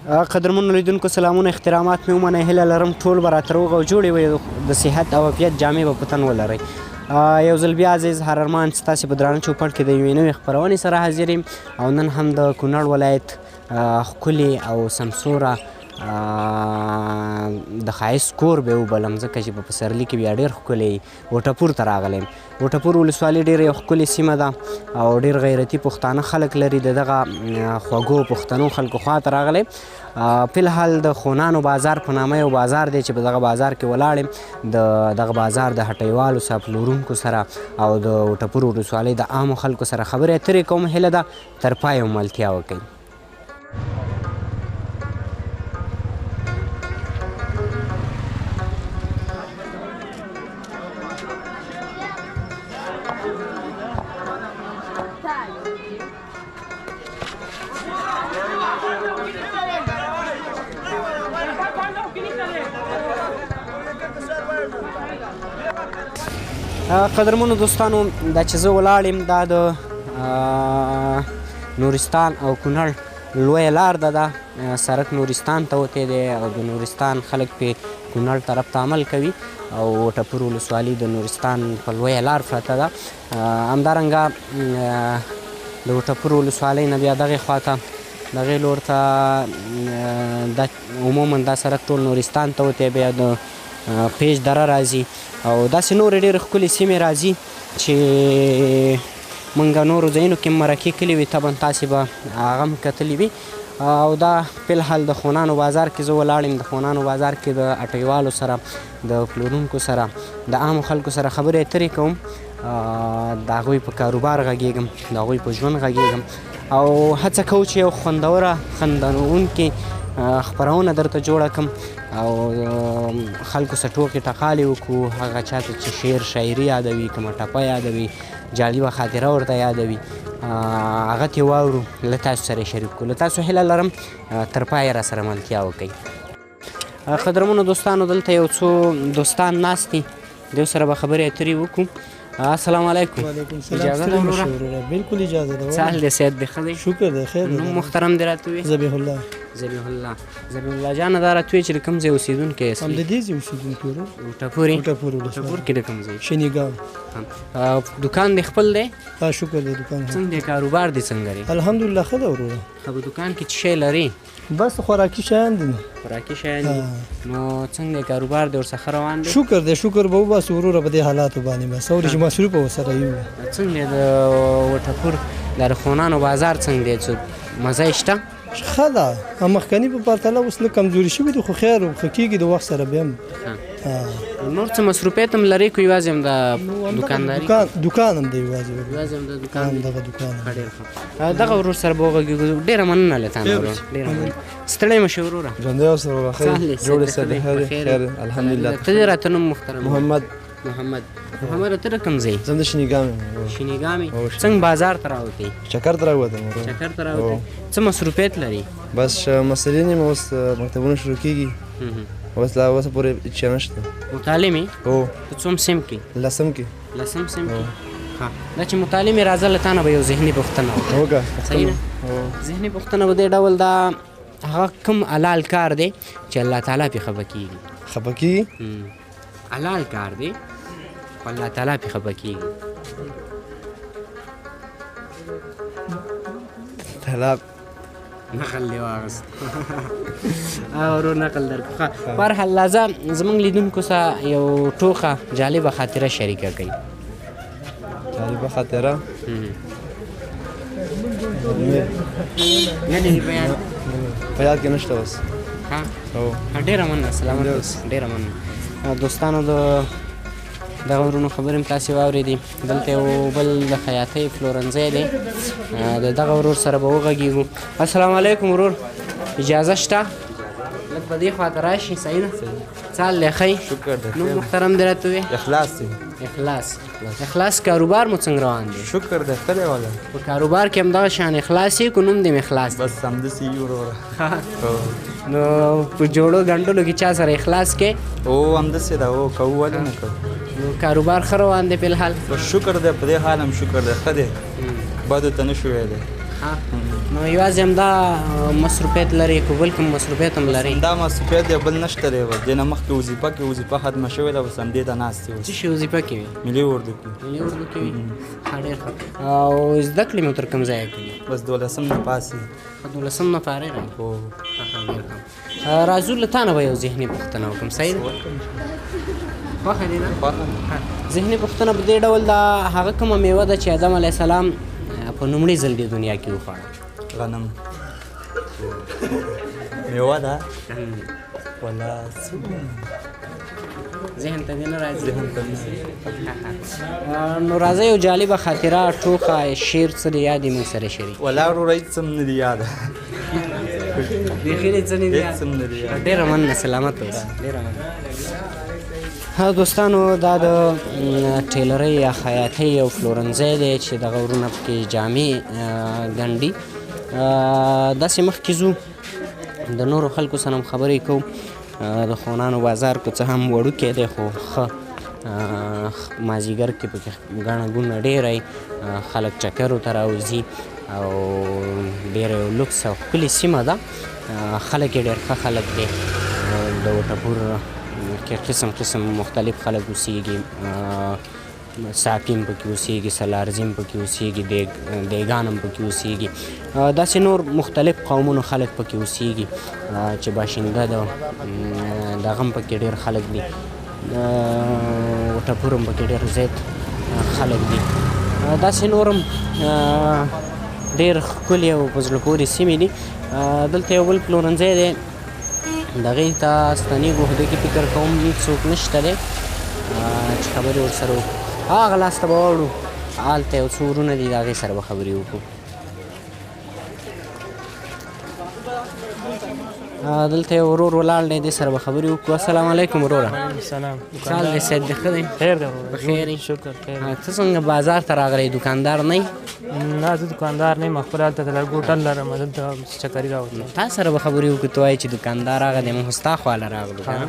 قدرمنو لیدونکو سلامونه احترامات مې ومنئ هیله لرم ټول به راته روغ او جوړې وي د صحت او عافیت جامې به په تن ولرئ یو ځل بیا عزیز هررمان ستاسې په درانه چوپړ کې د یوې نوې خپرونې سره حاضر یم او نن هم د کونړ ولایت ښکلې او سمسوره د ښایست کور به یې وبلم ځکه چې په پسرلي کې بیا ډېر ښکلی وټپور ته راغلی یم وټپور ولسوالي ډېر یو ښکلې سیمه ده او ډېر غیرتي پښتانه خلک لري د دغه خوږو پښتنو خلکو خواته راغلی فلحال د خونانو بازار په نامه یو بازار دی چې په دغه بازار کې ولاړ یم د دغه بازار د هټیوالو سره پلورونکو سره او د وټپور ولسوالۍ د عامو خلکو سره خبرې اترې کوم هیله ده تر پایه مو ملتیا وکړئ قدرمنو دوستانو دا چې زه ولاړ یم دا د نورستان او کونړ لویه لار ده سرک نورستان ته وتی دی او د نورستان خلک پې کونړ طرف ته عمل کوي او وټپور ولسوالي د نورستان په لویه لار پرته ده همدارنګه د وټپور ولسوالۍ نه بیا دغې خواته دغې لور ته عموما دا سرک ټول نورستان ته وتی بیا د پیج دره راځي او داسې نورې ډېرې ښکلې سیمې راځي چې موږ نورو ځایونو کې مرکې کلي وي طبعا تاسې به هغه هم کتلي وي او دا فلحال د خونانو بازار کې زه ولاړ یم د خونانو بازار کې د هټیوالو سره د پلورونکو سره د عامو خلکو سره خبرې اترې کوم د هغوی په کاروبار غږېږم د هغوی په ژوند غږېږم او هڅه کوو چې یو خوندوره خندوونکې خپرونه درته جوړه کړم او خلکو سره ټوکې ټقالې وکړو هغه چاته چې شعر شاعري یادوي کومه ټپه یادوي جالبه خاطره ورته یادوي هغه ترې واورو له تاسو سره یې شریک کړو له تاسو هیله لرم تر پایه را سره ملتیا وکړئ قدرمنو دوستانو دلته یو څو دوستان ناست دي دوی سره به خبرې اترې وکړو السلام علیکم اجازه ده وروره بالکل اجازه ده څه حال دی صحت دې ښه دی شکر دی خیر دی نوم محترم دې راته ووایي ذبیح الله ذبیح الله ذبیح الله جانه دا راته ووایي چې د کوم ځای اوسېدونکی یاست هم د دې ځای اوسېدونکی ورور وټپور وټپور کې د کوم ځای شنیګام دکان دې خپل دی شکر دی دکان څنګه دی کاروبار دې څنګه دی الحمدلله ښه ده وروره ښه په دکان کې څه شی لري بس خوراکي شیان دي خوراکي شیان دي نو څنګه دی کاروبار دې ورڅخه روان دی شکر دی شکر به وباسو وروره په دې حالاتو باندې بس اورې چې مصروفه ورسره یو څنګه د وټپور د خونانو بازار څنګه دی څه مزه یې شته ښه ده مخکني په پرتله اوس لږ کمزوري شوي دي خو خیر ښه کېږي د وخت سره بیا هم نور څه مصروفیت هم لري که یوازې هم د دکانداري دکان هم دی یوازې هم د دکان دغه دکان دغه ورور سره به وغږېږو ډېره مننه له تا نه ورور ډېره مننه ستړی مه شې وروره ژوندی اوسه وروره ښه جوړې سه دې خیر الحمدلله ته دې راته نوم محترم محمد ته د کوم ځای زه د شینګام یم شینګام څنګه بازار ته راوتې چکر ته راوتم چکر ته راوتې څه مصروفیت لري بس مسلې نه اوس مکتبونه شروع کېږي اوس لا اوسه پورې هېڅ نشته مطالعې هو په څوم سیم کې لسم کې دا چې مطالعې راځه له تا نه به یو ذهني پوښتنه وکړه صحیح ده ذهني پوښتنه به دې ډول دا هغه کوم حلال کار دی چې الله تعالی پې خفه کېږي خفه کېږي حلال کار دی خو الله تعالی پې خفه کېږي طلاق نقل دی واغست ورور نقل درکړه په هر حال لازم زموږ لیدونکو سره یو ټوکه جالبه خاطره شریکه کوي جالبه خاطره نه دی بیان په یاد کې نشته اوس ډېره مننه سلامت ډېره مننه دوستانو دغه ورونو خبرې هم تاسې واورېدې دلته یو بل د خیاطۍ پلورنځی دی د دغه ورور سره به وغږېږو السلام علیکم ورور اجازه شته لږ په دې خواته راشي صحیح ده څه حال دی ښه شکر دی نوم محترم دې راته ووایي اخلاص دی اخلاص کاروبار مو څنګه روان دی شکر دی ښه دی والا په کاروبار کې همدغه شان اخلاص یې که نوم دې مې اخلاص دی بس همداسې یو وروره نو په جوړو ګنډلو کې چا سره اخلاص کې او همداسې ده او کوو ولې نه کوو نو کاروبار ښه روان دی فلحال بس شکر دی په دې حال هم شکر دی ښه دی بدو ته نه شو ویلی نو یوازې همدا مصروفیت لري که بل کوم مصروفیت هم لري؟ دا مصروفیت دی بل نشته دی دې نه مخکې وظیفه ختمه شوې ده اوس همدې ته ناست یو. څه شي وظیفه کې وي؟ ملي اردو کې. ملي اردو کې وي. ښه ډېر ښه. او زده کړې مو تر کوم ځایه کړي؟ بس 12 نه پاس یې. 12 نه فارغ یم. هو. ډېر ښه. راځو له تا نه به یو ذهني پوښتنه وکړم، صحیح ده؟ خوښه دې ده؟ ذهني پوښتنه په دې ډول ده، هغه کومه میوه ده چې آدم علیه السلام په لومړي ځل دې دنیا کې وخوړه؟ غنم. میوه ده ولا ذهن ته دې نه راځي؟ ذهن ته نه. نو راځه یو جالبه خاطره ټوخه شعر څه دی یاد موږ سره شریک؟ ولا وروره هېڅ هم نه دي یاده. بیخي دې څه نه دي هېڅ هم نه دي یاده. ډېره مننه، سلامت اوسه. ډېره مننه. ها دوستانو، دا د ټیلرۍ یا خیاطۍ یو پلورنځی دی چې دغه ورونه پکې جامې ګنډي. داسې مخکې ځو د نورو خلکو سره هم خبرې کوو. د خونانو بازار که څه هم وړوکی دی خو ښه مازدیګر کې پکې ګڼه ګوڼه ډېره خلک چکرو ته راوځي او ډېره یو لوکس او ښکلې سیمه ده. خلک یې ډېر ښه خلک دی. د وټپور کې قسم قسم مختلف خلک اوسېږي. ساپي هم پکې اوسېږي، سلارزي هم پکې اوسېږي، دیګان هم پکې اوسېږي. داسې نور مختلف قومونو خلک پکې اوسېږي چې باشنده دغه هم پکې ډېر خلک دي. وټپور هم پکې ډېر زیات خلک دي. داسې نور هم ډېر ښکلې او په زړه پورې سیمې دي. دلته یو بل پلورنځی دی، د هغې ته ستنېږو، خو دې کې فکر کوم څوک نشته دی چې خبرې ورسره وکړو. هغه لاس ته به واوړو، هلته یو څو ورونه دي، د هغې سره به خبرې وکړو. دلته یو ورور ولاړ دی، دې سره به خبرې وکړو. السلام علیکم وروره. سلام. څه حال دی صحت دې ښه دی؟ خیر دی ورور. بخیر یې؟ شکر خیر. ته څنګه بازار ته راغلی، دکاندار نه یې؟ نه زه دکاندار نه یم، خپل هلته د لرګو ټل لرم، دلته چکري راوتلم. تا سره به خبرې وکړو، ته وایې چې دکاندار راغی دی، موږ ستا خواله راغلو که نه؟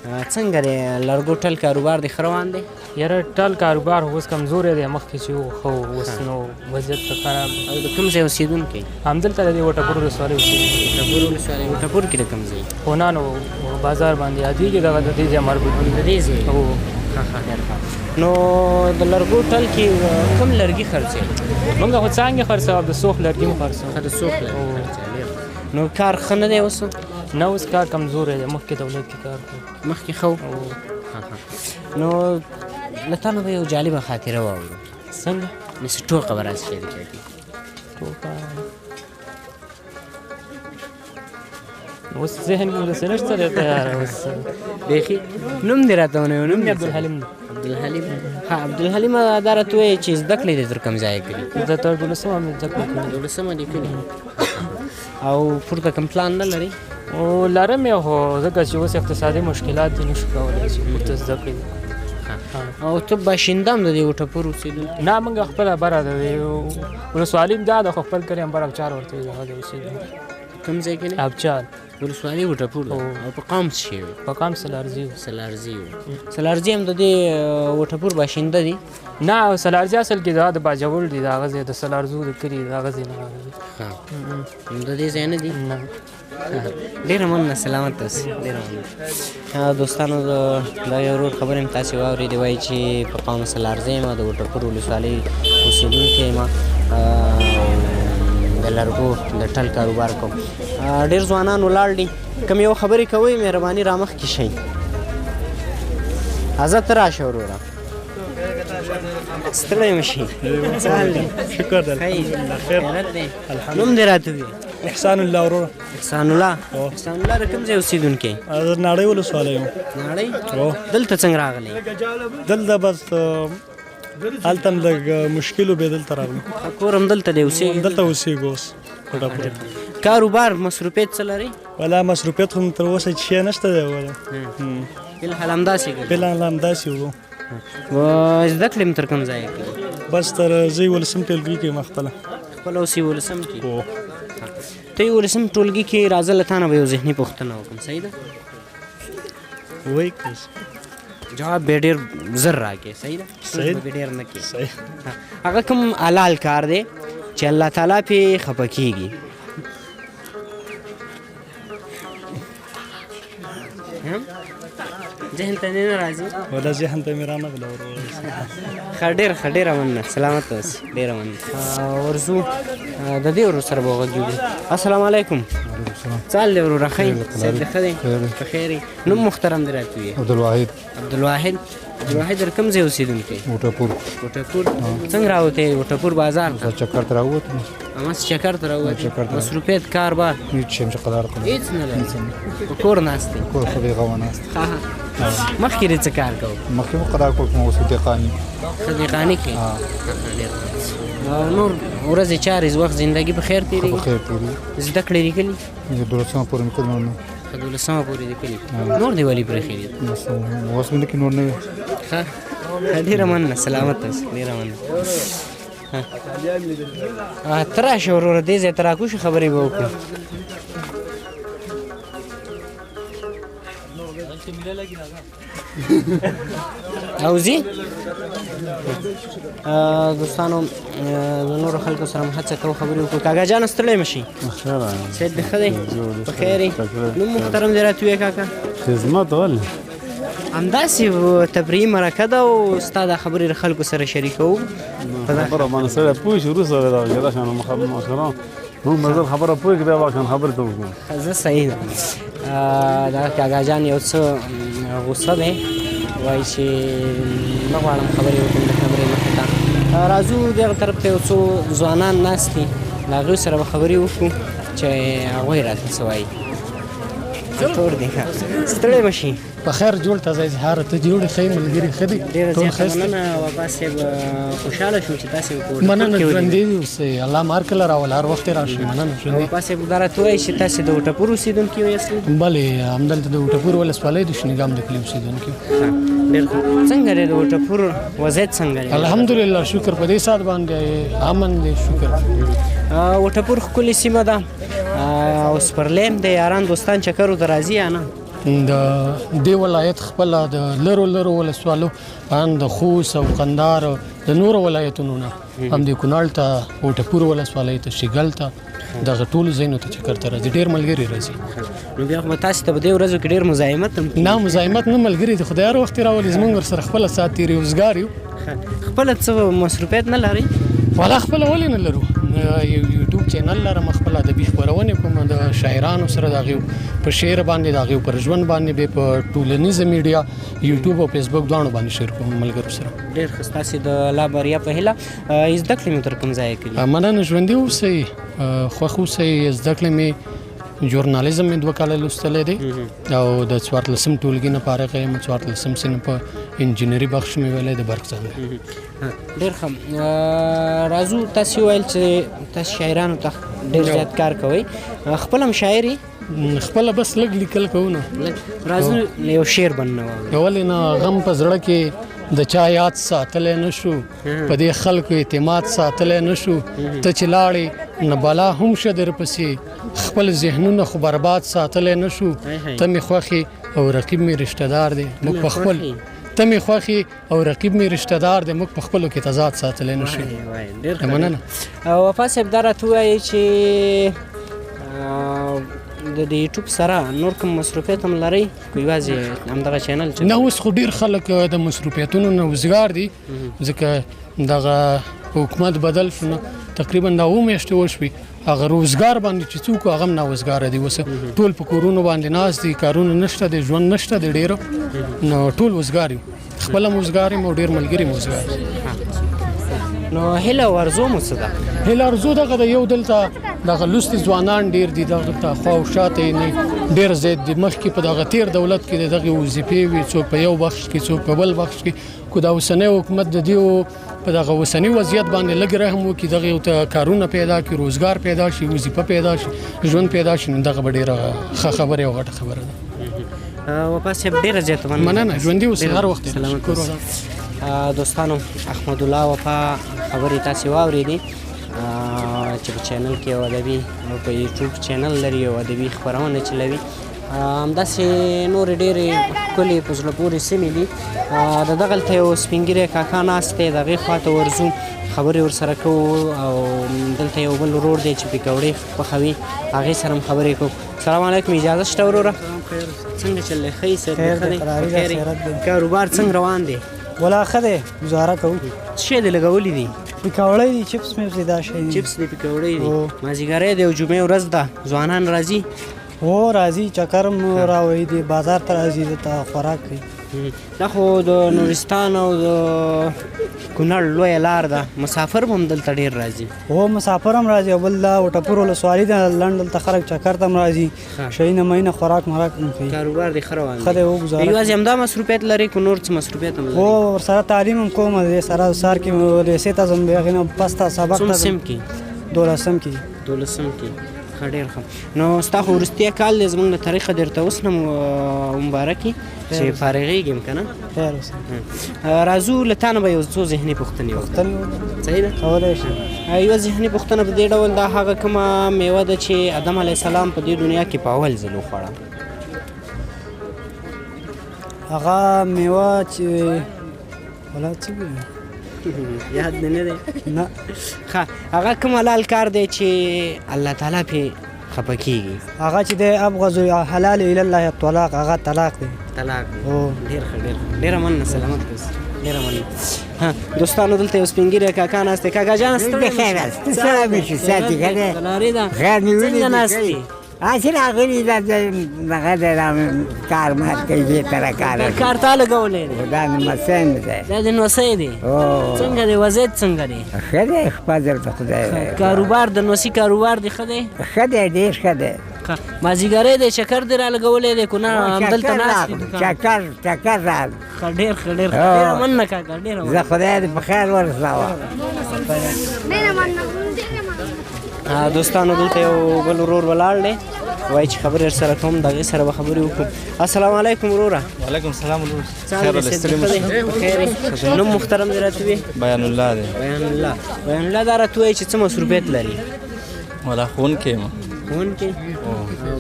څنګه دی لرګو ټل کاروبار دې ښه روان دی؟ یاره ټل کاروبار خو اوس کمزوری دی، مخکې چې و ښه و، اوس نو وضعیت ښه خراب دی. او د کوم ځای اوسېدونکی؟ همدلته د دې وټپور ولسوالۍ اوسېږي. وټپور ولسوالۍ. وټپور کې د کوم ځای؟ خونانو بازار باندې یادېږي، دغه د دې ځای مربوط دی. د دې ځای؟ هو. نو د لرګو ټل کې کوم لرګي خرڅوي؟ موږ خو څانګې خرڅوو، د سوخ لرګي هم خرڅوو. د سوخ لرګي خرڅوي. نو کار ښه نه دی اوس؟ نه اوس کار کمزوری دی، مخکې دولت کې کار کوي. مخکې ښه و. نو له تا نه به یو جالبه خاطره واورو. څنګه؟ داسې ټوکه به راسې شریکه کړي. ټوکه اوس ذهن کې داسې نشته دی تیاره اوس. بیخي نوم دې راته ونه وایه. نوم مې عبدالحلیم دی. عبدالحلیم. ها عبدالحلیم، دا راته ووایې چې زده کړې دې تر کوم ځایه کړي؟ زه تر 12مه مې زده کړې کړي. 12مه دې کړي. او پورته کوم پلان نه لري؟ او لرم یې، خو ځکه چې اوس اقتصادي مشکلات دي، نشو کولی چې پورته زده کړې. او ته باشنده هم د دې وټپور اوسېدونکی؟ نه موږ خپله بره د ولسوالي هم دا ده، خو خپل کلی هم بر ابچال ورته وایي، هغه د اوسېدونکی. کوم ځای کې دی؟ ابچال ولسوالي وټپور ده. او په قام څه شی وي؟ په قام سلارزي و. سلارزي و. سلارزي هم د دې وټپور باشنده دي؟ نه سلارزي اصل کې دا د باجوړ دي، د هغه ځای د سلارزو د کلي د هغه ځای نه راغلي. د دې ځای نه دي؟ نه. ډېره مننه، سلامت اوسې. ډېره مننه. دوستانو، دا یو ورور خبرې مې تاسې واورېدې، وایي چې په قام سلارزی یم، د وټپور ولسوالۍ اوسېدونکی یم، د لرګو د ټل کاروبار کوم. ډېر ځوانان ولاړ دي، کوم یو خبرې کوئ مهرباني رامخکې شئ. حضرت ته راشه وروره، ستړی مه شي. څه حال دی؟ شکر دی، خیرت دی. نوم دې راته ووایه. احسان الله وروره. احسان الله. احسان الله د کوم ځای اوسېدونکی؟ زه ناړۍ ولسوالۍ یم. ناړۍ؟ دلته څنګه راغلی؟ دلته بس هلته هم لږ مشکل و، بیا دلته راغلو. کور هم دلته دی اوسېږي؟ دلته اوسېږو اوس وټپور. کاروبار مصروفیت څه لري؟ ولا مصروفیت خو تر اوسه هېڅ شی نشته دی. ولا فلحال همداسې کوي؟ فلحال همداسې وو. زده کړې مې تر کوم ځایه کوي؟ بس تر زه 11 ټولګي کې یم خپله. خپله اوس 11 کې؟ ته 11 ټولګي کې راځه، له تا نه به یو ذهني پوښتنه وکړم، صحیح ده؟ وایي جواب به ډېر زر راکړې، صحیح ده؟ صحیح. به ډېر نه کړې. صحیح. هغه کوم حلال کار دی چې الله تعالی پې خفه کېږي. ذهن ته دې نه راځي؟ ولا ذهن ته مې رانغله ښه ډېره مننه. سلامت اوسئ. ډېره مننه. ورځو د دې ورور سره به وغږېږو. السلام علیکم. څه حال دی وروره؟ ښه یې؟ صحت دې ښه دی؟ په خیر یې؟ نوم محترم دې راته ووایه. عبدالواحد. عبدالواحد در کوم ځای اوسېدونکی؟ وټپور. څنګه راوتی وټپور بازار ته؟ چکر ته راووتم. هماسې چکر ته راووتې؟ مصروفیت کار بار هېڅ شی چې قدر کوم هېڅ نه لري؟ په کور ناست دی؟ کور خو بېغمه ناست. مخکې دې څه کار کوو؟ مخکې مو قدر کول کوم اوس دهقاني. ښه دهقاني کوې؟ نور ورځې چارې وخت زندګي په خیر تېرېږي؟ په خیر تېرېږي. زده کړې دې کړي؟ 12مه پورې مې کړي نور نه. 12مه پورې دې کړي. نور دې ولې پرېښي دي؟ اوس مې نه کړي نور نه وي. ښه ډېره مننه. سلامت اوسې. ډېره مننه. ته راشه وروره دې ځای ته راکوشو خبرې به وکړو. اوځي دوستانو د نورو خلکو سره هم هڅه کوو خبرې وکړو. کاکا جانه ستړی مه شئ. صحت دې ښه دی؟ په خیر یې؟ نوم محترم دې راته ووایه کاکا. خدمت ولې همداسې تفریحي مرکه ده او ستا دا خبرې د خلکو سره شریکوو. خبره باندې سړی پوه شي وروسته به دغه کېدای شي نو مشران موږ مزل خبره پوه کړي بیا واقعا خبرې ته وکړو. زه صحیح ده. دا کاکا جان یو څه غوسه دی، وایي چې نه غواړم خبرې وکړم د کمرې مخې ته. راځو دغه طرف ته یو څو ځوانان ناست دي، له هغوی سره به خبرې وکړو چې هغوی راته څه وایي. ټول دی ستړی به شي. په خیر جوړ تازه اظهار ته جوړ ښه ملګري ښه دي. ډېره زیاته مننه وفا صاحب، خوشحاله شوم چې تاسې مننه. ژوندي اوسئ، الله مار کله راول هر وخت راشئ. مننه. وفا صاحب دا راته وایي چې تاسې د وټپور اوسېدونکي یاست؟ بلې همدلته د وټپور ولسوالۍ د شینګام د کلي اوسېدونکي. ډېر ښه. څنګه دی د وټپور وضعیت څنګه دی؟ الحمدلله شکر په دې ساعت باندې امن دی شکر. وټپور ښکلې سیمه ده او سپرلیم د یاران دوستان چکرو ته راځي یا نه؟ د دې ولایت خپله د لرو لرو ولسوالو ان د خوست او قندهار د نورو ولایتونو نه هم د کونړ ته وټپور ولسوالۍ ته شیګل ته دغه ټولو ځایونو ته چکر ته راځي. ډېر ملګري راځي. نو بیا خو به تاسې ته په دې ورځو کې ډېر مزاحمت هم نه مزاحمت نه، ملګري د خدای هر وخت راولي. زموږ ورسره خپله ساعت تېري روزګار یو. خپله څه مصروفیت نه لرئ؟ والا خپله ولې نه لرو. یو یوټیوب چینل لرم، خپل ادبي خپرونې کوم د شاعرانو سره، د هغوی په شعر باندې، د هغوی پر ژوند باندې، بیا په ټولنیزه میډیا یوټیوب او فیسبوک دواړو باندې شیر کوم ملګرو سره. ډېر ښه. ستاسې د لا بریا په هیله. زده کړې مو تر کوم ځایه کړي؟ مننه. ژوندي اوسئ، خوښ اوسئ. زده کړې مې ژورنالیزم مې 2 کاله لوستلی دی او د 14 ټولګي نه فارغ یم. 14 صنف په انجینري بخش مې ویلی د برق څنګه. ډېر ښه. راځو تاسې وویل چې تاسې شاعرانو ته ډېر زیات کار کوئ، خپل هم شاعر یې؟ خپله بس لږ لیکل کوو. نه راځو یو شعر بند واورو. ولې نه. غم په زړه کې د چا یاد ساتلی نه شو، په دې خلکو اعتماد ساتلی نه شو. ته چې لاړې نه بلا هم شه درپسې، خپل ذهنونه خو برباد ساتلی نه شو. ته مې خوښې او رقیب مې رشته دار دی، موږ په خپل ته مې خوښې او رقیب مې رشته دار دی، موږ په خپلو کې تضاد ساتلی نه شو. ډېر ښه. مننه. وفا صاحب دا راته ووایي چې د یوټیوب سره نور کوم مصروفیت هم لرئ که یوازې همدغه چینل؟ نه اوس خو ډېر خلک د مصروفیتونو نه وزګار دي، ځکه دغه حکومت بدل شو نو تقریبا دا 2 میاشتې وشوې. هغه روزګار باندې چې څوک هغه هم ناوزګاره دي. اوس ټول په کورونو باندې ناست دي، کارونه نشته دی، ژوند نشته دی ډېره، نو ټول وزګار یو. خپله هم وزګار یم او ډېر ملګري مو وزګار. نو هیله او ارزو مو څه ده؟ هیله ارزو دغه د یو دلته دغه لوستي ځوانان ډېر دي، دغه خوا او شاته یې ډېر زیات دي. مخکې په دغه تېر دولت کې د دغې وظیفې وي، څوک په یو بخش کې څوک په بل بخش کې. خو دا اوسنی حکومت د دې په دغه اوسني وضعیت باندې لږ رحم وکړي، دغې ته کارونه پیدا کړي، روزګار پیدا شي، وظیفه پیدا شي، ژوند پیدا شي، نو دغه به ډېره ښه خبره او غټه خبره ده. وفا صاحب ډېره زیاته مننه. ژوندي اوسئ هر وخت. دوستانو احمد الله وفا خبرې تاسې واورېدې چې په چینل کې یو ادبي په یوټیوب چینل لري، یو ادبي خپرونه چلوي. همداسې نورې ډېرې ښکلې په زړه پورې سیمې دي. د دغلته یو سپین ږیری کاکا ناست دی، د هغې خوا ته ورځو، خبرې ورسره کوو. او دلته یو بل ورور دی چې پکوړې پخوي، هغې سره هم خبرې کوو. سلام علیکم، اجازه شته وروره؟ څنګه چل دی؟ ښه یې؟ صحت دی؟ ښه دی؟ کاروبار څنګه روان دی؟ ولا ښه دی، ګزاره کوو. څه شی دې لګولی دي؟ پکوړې دي، چپس میپس دي، دا شی دي. چپس دي، پکوړې دي. مازدیګری دی او جمعې ورځ ده، ځوانان راځي؟ هو راځي، چکر مو راوړي دي، بازار ته راځي، دلته خوراک کوي. دا خو د نورستان او د کونړ لویه لار ده، مسافر به هم دلته ډېر راځي. هو مسافر هم راځي، او بل دا وټپور ولسوالي ده، لنډ دلته خلک چکر ته هم راځي، شهینه مینه خوراک مراک هم کوي. کاروبار دې ښه روان دی؟ ښه دی، وګزاره. یوازې همدا مصروفیت لري که نور څه مصروفیت هم لري؟ هو ورسره تعلیم هم کوم، دې سره سهار کې لیسې ته ځم، بیا هغې نه پس ته سبق ته ځم. څوم سیم کې؟ 12 کې. 12 کې. ښه، ډېر ښه. نو ستا خو وروستی کال دی زموږ له تاریخه درته اوس نه مبارک وي چې فارغېږم که نه؟ خیر اوسه. راځو له تا نه به یو څو ذهني پوښتنې وکړو. صحیح ده؟ کولی شي. یوه ذهني پوښتنه په دې ډول دا هغه کومه میوه ده چې آدم علیه السلام په دې دنیا کې په اول ځل وخوړه؟ هغه میوه چې ولا څه وي؟ یاد دې نه دی؟ نه. ښه، هغه کوم حلال کار دی چې الله تعالی پرې خفه کېږي؟ هغه چې دی ابغض حلال الی الله الطلاق، هغه طلاق دی. طلاق دی. هو. ډېر ښه، ډېر ښه. ډېره مننه، سلامت اوسې. ډېره مننه. ها دوستانو، دلته یو سپین ږیری کاکا ناست دی. کاکا جان ستړی بخیر است. سلام شي، ساتي ګره. دلارې ده. خیر نیولې. څنګه ناست دی؟ اصل راغلی دا دغه د کار مات کوي، تر کار. کار تا لګولی دی؟ دا مسن دی. دا د نوسۍ دی؟ څنګه دی؟ وضعیت څنګه دی؟ ښه دی، فضل د خدای. کاروبار د نوسۍ کاروبار دی ښه دی؟ ښه دی، ډېر ښه دی. مازدیګری دی، چکر دې را لګولی دی که نه همدلته ناست دی؟ چکر راغلو. ښه، ډېر ښه، ډېر ښه. ډېره مننه کاکا، ډېره مننه. زه خدای دې په خیر ورسوه. دوستانو، دلته یو بل ورور ولاړ دی، وایي چې خبرې سره کوم، د هغې سره به خبرې وکړو. السلام علیکم وروره. وعلیکم السلام ورور. خیر دی؟ نوم محترم دې راته ووایي؟ بیان الله دی. بیان الله. بیان الله دا راته ووایي چې څه مصروفیت لري؟ ولا ښوونکی یم. ښوونکی؟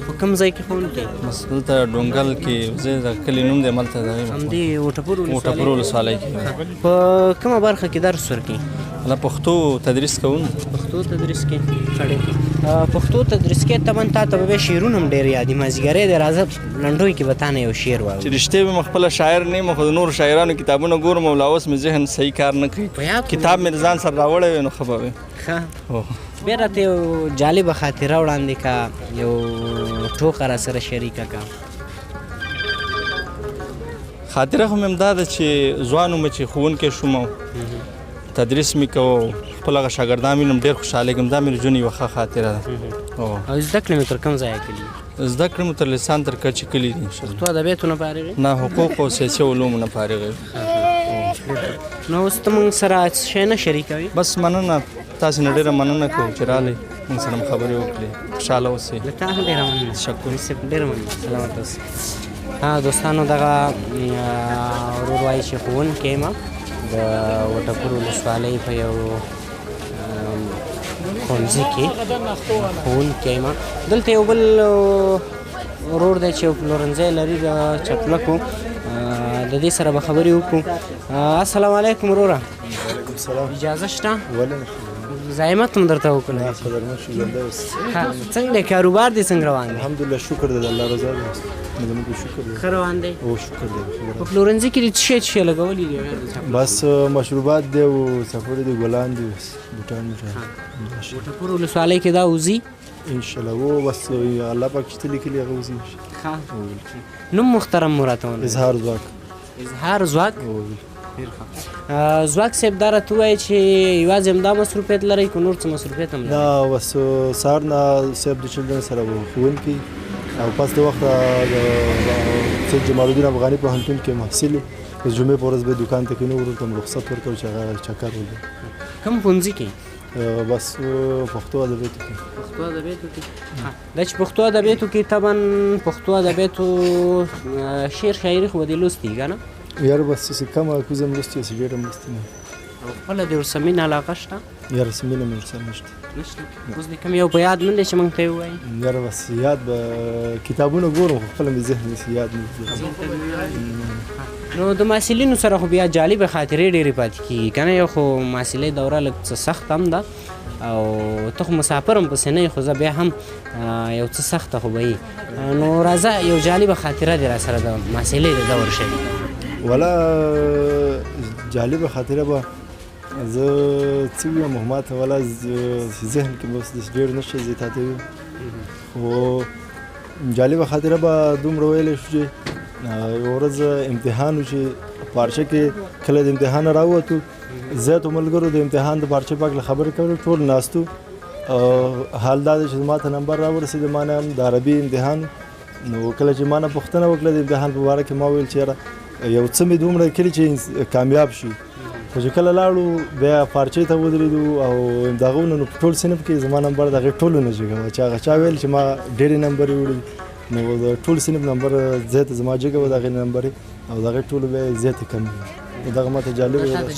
په کوم ځای کې ښوونکی؟ دلته ډونګل کې، زه د کلي نوم دی هملته دی. همدې وټپور ولسوالۍ کې. په کومه برخه کې درس ورکوي؟ زه پښتو تدریس کوم. پښتو تدریس کې؟ ښه، ډېر ښه. پښتو تدریس کې طبعا تا ته به بیا شعرونه هم ډېر یاد دي. مازدیګری دی، راځه لنډوی کې به تا نه یو شعر واورو. چې رښتیا وي، خپله شاعر نه یم، خو د نورو شاعرانو کتابونه ګورم او لا اوس مې ذهن صحیح کار نه کوي. کتاب مې ځان سره راوړی وی نو ښه به وي. ښه، بیا راته یو جالبه خاطره وړاندې که، یو ټوکه را سره شریکه که. خاطره خو مې همدا ده چې ځوان وم چې ښوونکی شوم او تدریس مې کوو، خپل هغه شاګردان وینم ډېر خوشحالېږم. دا مې د ژوند یوه ښه خاطره ده. او زده کړې مې تر کوم ځایه کړي؟ زده کړې مو تر لیسان تر کچې کلي دي. پښتو ادبیاتو نه فارغ یې؟ نه، حقوق او سیاسي علومو نه فارغ یم. نو اوس ته موږ سره شی نه شریکوي؟ بس مننه، تاسې نه ډېره مننه کوو چې راغلئ، موږ سره خبرې وکړې. خوشحاله اوسئ. له تا هم ډېره مننه. تشکر. ډېره مننه، سلامت اوسئ. دوستانو، دغه ورور وایي چې ښوونکی یم د وټپور ولسوالۍ په یو ښوونځي کې ښوونکی یم. دلته یو بل ورور دی چې یو پلورنځی لري د چپلکو، د دې سره به خبرې وکړو. السلام علیکم وروره. وعلیکم السلام. اجازه شته؟ ولې زحمت هم درته وکړو. څنګه دی کاروبار دی، څنګه روان دی؟ الحمدلله، شکر دی د الله رضا دی. زموږ شکر دی. ښه روان دی؟ او شکر دی. په پلورنځي کې څه شی لګولي دي؟ بس مشروبات دی او څپړې دي، ګلان دي، بوټان. وټپور ولسوالۍ کې دا وځي انشاءالله. و بس الله پاک چې ته لیکلي هغه وځي. ښه. نوم محترم مو راته ووایه. اظهار ځواک. اظهار ځواک. ځواک صاحب دا راته ووایه چې یوازې همدا مصروفیت لرئ که نور څه مصروفیت هم لرئ؟ نه، بس سهار نه صاحب د چلډرن سره ښوونکی، او پس د وخت سید جمال الدین افغاني پوهنتون کې محصل یم. د جمعې په ورځ به دوکان ته کینو، ورته هم رخصت ورکړو چې هغه چکر وکړو. کوم ښوونځي کې؟ بس پښتو ادبیاتو کې. پښتو ادبیاتو کې؟ دا چې پښتو ادبیاتو کې طبعا پښتو ادبیاتو شعر شاعري خو به دې لوستي که نه؟ یار بس چې کمه کوزه م لوستي، چې ډېره م لوستي نه. او خپله دې ورسره مینه علاقه شته؟ یا رسمي نه مې ورسره نشته اوس د کوم یو په یاد نه دی چې موږ ته یې ووایي؟ یاره بس یاد به کتابونه ګورم خو خپله مې ذهن هسې یاد نه نو د محصلینو سره خو بیا جالبه خاطرې ډېرې پاتې کېږي که نه یو خو محصلۍ دوره لږ څه سخت هم ده او ته خو مسافر هم پسې نه یې خو زه بیا هم یو څه سخته خو به یي نو راځه یو جالبه خاطره دې را سره د محصلۍ د دور شوي والا جالبه خاطره به زه څه ویم ما ته والا ذهن کې بس ډېر نشته زه تا ته ویم خو جالبه خاطره به دومره ویلی شو چې یوه ورځ امتحان و چې پارچه کې کله د امتحان راووتو زیاتو ملګرو د امتحان د پارچې په هکله خبرې کولې ټول ناستو حال دا دی چې ما ته نمبر راورسېد ما نه هم د عربي امتحان نو کله چې ما نه پوښتنه وکړه د امتحان په باره کې ما ویل چې یاره یو څه مې دومره کړي چې کامیاب شي خو چې کله لاړو بیا پارچې ته ودرېدو او دغه نو په ټول صنف کې زما نمبر د هغې ټولو نه جګه وه چې هغه چا ویل چې ما ډېرې نمبرې وړي نو د ټول صنف نمبر زیاته زما جګه وه د هغې نمبرې او د هغې ټولو بیا زیاتې کمې وې دغه ماته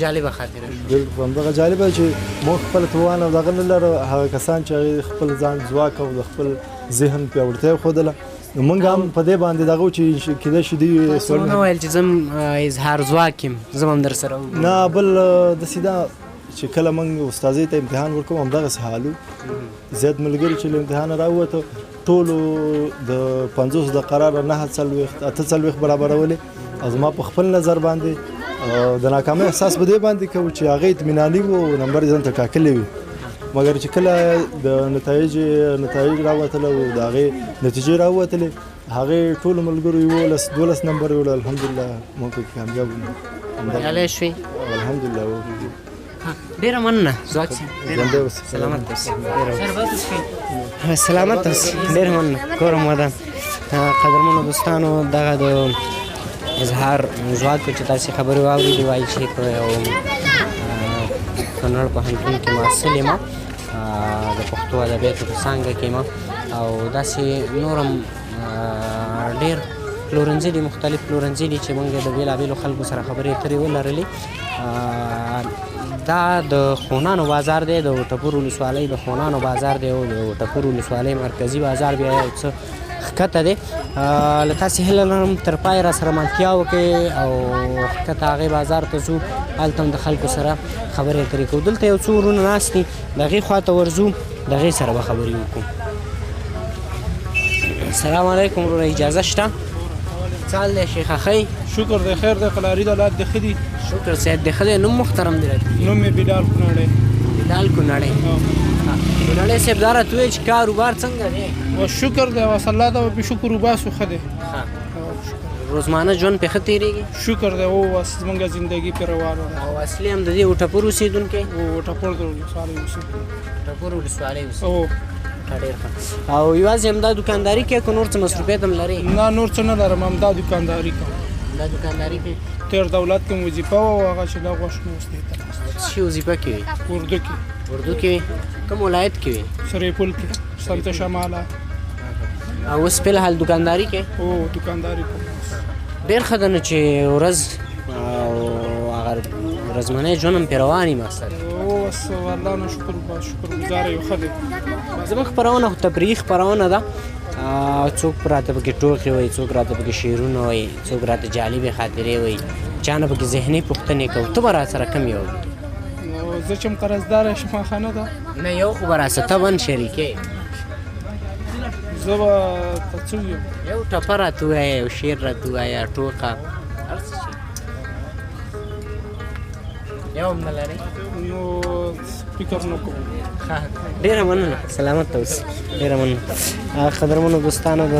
جالبه خاطره بالکل همدغه جالبه چې موږ خپله توان او دغه نه لره هغه کسان چې هغې خپل ځان ځواک او د خپل ذهن پیاوړتیا ښودله نو موږ هم په دې باندې دغه چې کېدای شي دوی ونه ویل چې زه هم اظهار ځواک یم زه هم در سره نه بل داسې ده چې کله موږ استاذۍ ته امتحان ورکوم همدغسې حال و زیات ملګري چې له امتحانه راووته ټولو د 50 د قراره 9 څلوېښت برابرولې او زما په خپل نظر باندې د ناکامۍ احساس په دې باندې کوو چې هغه اطمیناني و او نمبر یې ځان ته ټاکلی وي مګر چې کله د نتایج راوتله او د هغې نتیجې راوتلې هغې ټولو ملګرو 12 نمبر وړل الحمدلله موږ پکې کامیاب بریالی شوې الحمدلله ډېره مننه ځواک صاحب سلامت اوسې سلامت اوسې ډېره مننه کور مو ودان قدرمنو دوستانو دغه د اظهار ځواک چې تاسې خبرې واورېدې وایي چې په یو کونړ پوهنتون کې محصل یم د پښتو ادبیاتو په څانګه کې یم او داسې نور هم ډېر پلورنځي دي مختلف پلورنځي دي چې موږ د بېلابېلو خلکو سره خبرې اترې ولرلې دا د خونانو بازار دی د وټپور ولسوالۍ د خونانو بازار دی او د وټپور ولسوالۍ مرکزي بازار بیا یو څه ښکته دی له تاسې هیله لرم تر پای را سره ملتیا وکړئ او ښکته هغې بازار ته ځو هلته هم د خلکو سره خبرې اترې کوو دلته یو څو وروڼه ناست دي د هغې خوا ته ورځو د هغې سره به خبرې وکړو السلام علیکم وروره اجازه شته څه حال دی شیخه ښه شکر دی خیر دی قلاري د حالات دی ښه دي شکر صاحب دی ښه دی نوم محترم دی نوم مې بلال کونړی بلال کونړی کونړی صاحب دا راته ووایه چې کاروبار څنګه دی شکر دی اوس الله ته به شکر وباسو ښه دی روزمانه ژوند پې ښه تېرېږي شکر دی اوس زموږ زندګي پې روانه ده او اصلي هم د دې وټپور اوسېدونکی وټپور د ولسوالۍ اوسېدونکی وټپور ولسوالۍ اوسېدونکی ډېر ښه او یوازې همدا دوکانداري کوې که نور څه مصروفیت هم لرې نه نور څه نه لرم همدا دوکانداري کوم دا دوکانداري کوې تېر دولت کې وظیفه وه او هغه چې دا غوښ مې اوس دی ته څه شي وظیفه کې وې اردو کې اردو کې وې کوم ولایت کې وې سریپل کې سمت شماله او اوس فلحال دوکانداري کې او دوکانداري کوم ډېر ښه ده نو چې ورځ او هغه ورځمنی ژوند هم پرې روان یم اصل اوس الله نه شکر ګزاره یو ښه دی زموږ خپرونه خو تفریحي خپرونه ده څوک راته پکې ټوکې وایي څوک راته پکې شعرونه وایي څوک راته جالبې خاطرې وایي چا نه پکې ذهني پوښتنې کوو ته به را سره کم یو زه چې م قرضداره شم ښه نه ده نه یو خو به را سره ته ون شریکې زه به ته څه ویم یو ټپه راته ووایه یو شعر راته ووایه ټوکه هر څه شي یو هم نه لرې نو فکر نه کوم ډېره مننه سلامت اوسې ډېره مننه قدرمنو دوستانو د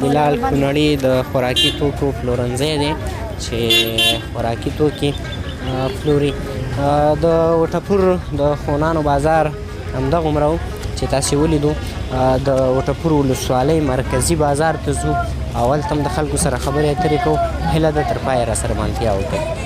بلال کونړي د خوراکي توکو پلورنځی دی چې خوراکي توکي پلوري د وټپور د خونانو بازار همدغومره و چې تاسې ولیدو د وټپور ولسوالۍ مرکزي بازار ته ځو او هلته هم د خلکو سره خبرې اترې کوو هیله ده تر پایه را سره ملتیا وکړئ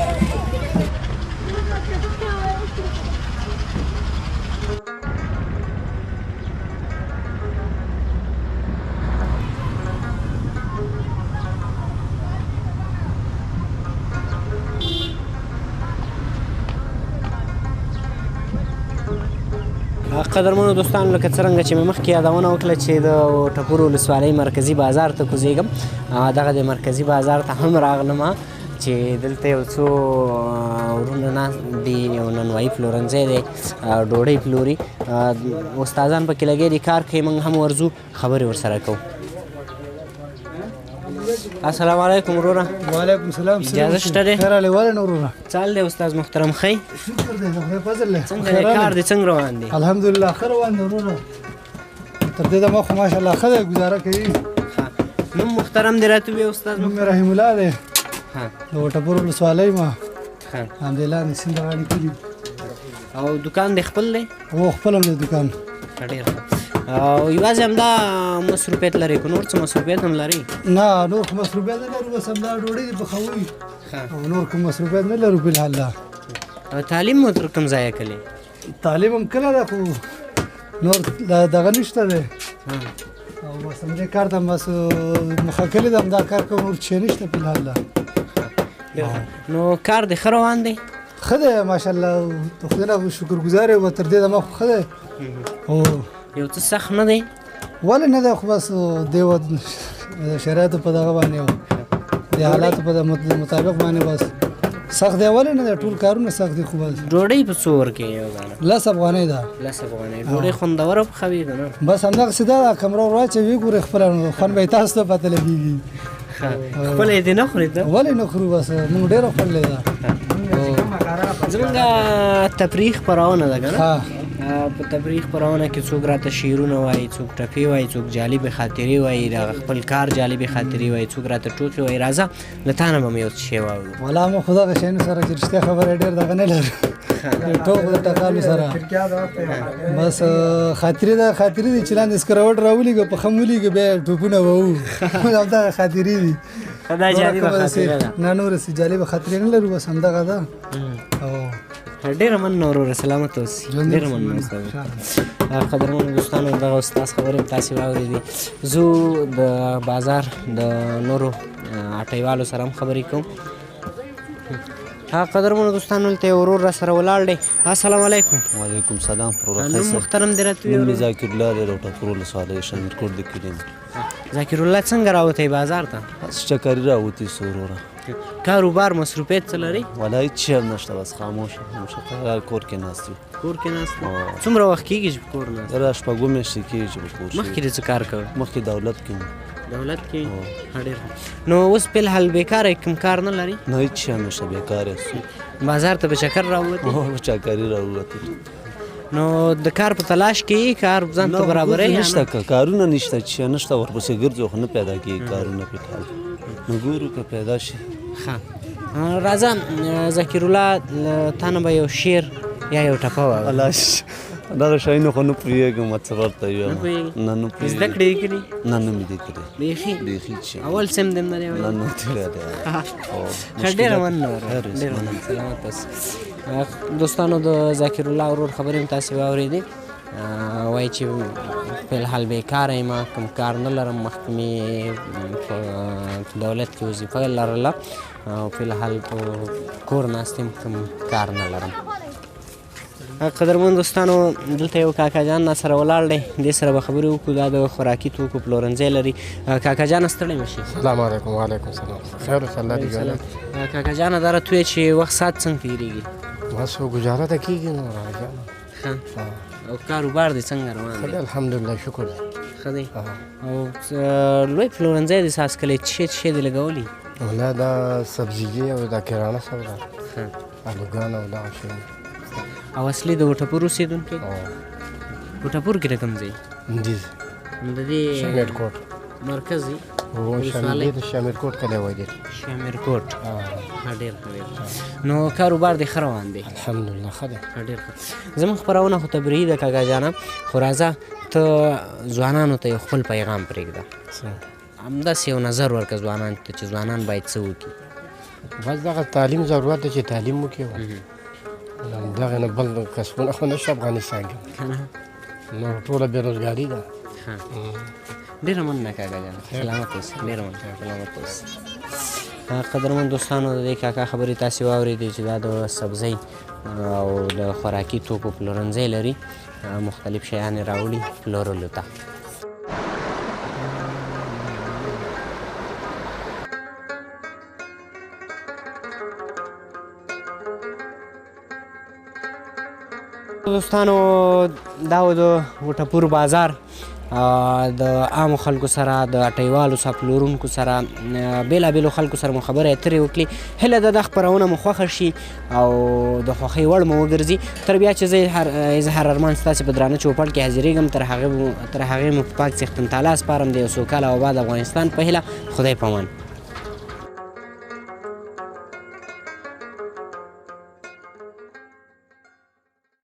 قدرمنو دوستانو لکه څرنګه چې مې مخکې یادونه وکړه چې د ټپور ولسوالۍ مرکزي بازار ته کوزیږم دغه د مرکزي بازار ته هم راغلم چې دلته یو څو ورونه ناست دي یو نانوایي پلورنځی دی ډوډۍ پلوري استادان پکې لګیا دي کار کوي موږ هم ورځو خبرې ورسره کوو السلام علیکم وروره وعلیکم السلام اجازه شته دی خیر علی ولې وروره چال دی استاد محترم ښی شکر دی خدای فضل دی څنګه دی کار دی څنګه روان دی الحمدلله ښه روان دی وروره تر دې دمه خو ماشاءالله ښه دی ګزاره کوي نوم محترم دی راته ووایه استاد نوم مې رحیم الله دی د ټپور ولسوالۍ ما همدلله د سیند غاړې کلي او دکان دی خپل دی هو خپل هم دی دکان ډېر ښه او یوازې همدا مصروفیت لري که نور څه مصروفیت هم لري نه نور خو مصروفیت نه لرو بس همدا ډوډۍ دې پخوي او نور کوم مصروفیت نه لرو فلحال تعلیم مو تر کوم ځایه کړی تعلیم هم کله ده خو نور دغه نشته دی او بس همدې کار ته بس مخه کړې ده همدا کار کوم نور چې نشته فلحال نو کار دې ښه روان دی ښه دی ماشاءالله د خدای نه شکرګزار یم تر دې دمه خو ښه دی او یو څه سخت نه دی ولې نه دی خو بس دې شرایطو په دغه باندې د حالاتو په مطابق باندې بس سخت دی ولې نه دی ټول کارونه سخت دي خو بس ډوډۍ په څو ورکوې یو دانه 10 افغانۍ ده 10 افغانۍ ډوډۍ خوندوره پخوي که نه بس همدغسې ده کمره ور واچوي ګورې خپله خوند به یې تاسو ته پته لګېږي خپله یې دې نه خورې ته ولې نه خورو بس موږ ډېره خوړلې ده زمونږ تفریح خپرونه ده که نه په تفریح خپرونه کې څوک راته شعرونه وایي څوک ټپې وایي څوک جالبې خاطرې وایي د خپل کار جالبې خاطرې وایي څوک راته ټوکې وایي راځه له تا نه به مې یو څه شی واورو والله موږ خو دغه شیانو سره چې رښتیا خبره ډېر دغه نه لرو د ټوک د ټکالو سره بس خاطرې ده خاطرې دي چې لاندې سکروټ راولېږه په خم ولېږه بیا ټوپونه به وو همدغه خاطرې دي دا جالبه خاطره ده نه نور څه جالبه خاطرې نه لرو بس همدغه ده ډېره مننه وروره سلامت اوسئ ډېره مننه استاد قدرمنو دوستانو دغه استاد خبرې تاسې واورېدې زه د بازار د نورو اټیوالو سره هم خبرې کوم قدرمنو دوستانو دلته یو ورور راسره ولاړ دی السلام علیکم وعلیکم سلام نوم محترم دی راته ووایه نوم مې ذاکر الله دی د ټپور ولسوالۍ شامیرکوټ د کلي ذاکر الله څنګه راوتی بازار ته بس چکري راوتي سو وروره کاروبار مصروفیت څه لري ولا هېڅ شی هم نشته بس خاموش کور کې ناست یو کور کې ناست څومره وخت کېږي چې په کور ناست را شپږ میاشتې کېږي چې په کور مخکې دې څه کار کوې مخکې دولت کې دولت کې ډېر نو اوس فلحال بېکاره یې کوم کار نه لري نه هېڅ شی هم نشته بېکاره بازار ته به چکر راووتې چکري راووتې نو د کار په تلاش کې یې کار ځان ته برابروې نشته کارونه نشته چې نشته ورپسې ګرځو خو نه پیدا کېږي کارونه فلحال نو ګورو که پیدا شي ښه راځه ذکر الله تا نه به یو شعر یا یو ټپه واورو دغه شیانو خو نه پوهېږم څه ورته ووایم نه نه پوهېږم زده کړې دې کړي نه نه مې دې کړې بیخي بیخي چې اول سم دې نه دی نه نه تېری دی ډېره مننه ډېره مننه سلامت اوسئ دوستانو د ذاکر الله ورور خبرې هم تاسې واورېدې وایي چې فلحال بېکاره یم کوم کار نه لرم مخکې مې په دولت کې وظیفه لرله او فلحال په کور ناست یم کوم کار نه لرم قدرمن دوستانو دلته یو کاکا جان راسره ولاړ دی دې سره به خبرې وکړو دا د خوراکي توکو پلورنځی لري کاکا جانه ستړی مه شي سلام علیکم وعلیکم سلام خیر اوسه الله دې جوړ کاکا جانه دا راته ووایه چې وخت ساعت څنګه تېرېږي بس خو ګزاره ته کېږي نو او کاروبار دې څنګه روان دی الحمدلله شکر دی ښه دی او لوی پلورنځی دې ساس کلی څه شی دې لګولی والله دا سبزیجي او دا کرانه سودا الوګان او دغه شی او اصلي د وټپور اوسېدونکی وټپور کې د کوم ځای د دې شامیرکوټ مرکز دی شامیرکوټ کلی وایي دی شامیرکوټ ډېر ښه نو کاروبار دې ښه روان دی الحمدلله ښه دی ډېر ښه زموږ خپرونه خو تبریحي ده کاکا جانه خو راځه ته ځوانانو ته یو خپل پیغام پرېږده همداسې یو نظر ورکړه ځوانانو ته چې ځوانان باید څه وکړي بس دغه تعلیم ضرورت دی چې تعلیم وکړي دغه نه بل کسبونه خو نشته افغانستان کې نو ټوله بېروزګاري ده ډېره مننه کاکا جانه سلامت اوسئ ډېره مننه سلامت اوسئ قدرمن دوستانو د دې کاکا خبرې تاسې واورېدې چې دا د سبزۍ او د خوراکي توکو پلورنځی لري مختلف شیان یې راوړي پلورلو ته. دوستانو دا و د وټپور بازار د عامو خلکو سره د اټیوالو سره پلورونکو سره بېلابېلو خلکو سره مو خبرې اترې وکړي. هیله ده دا خپرونه مو خوښه شي او د خوښۍ وړ مو وګرځي. تر بیا چې زه اظهار ارمان ستاسې په درانه چوپړ کې حاضرېږم تر هغې مو په پاک څښتن تعالی سپارم د یو سوکاله او آباد افغانستان په هیله. خدای پامان.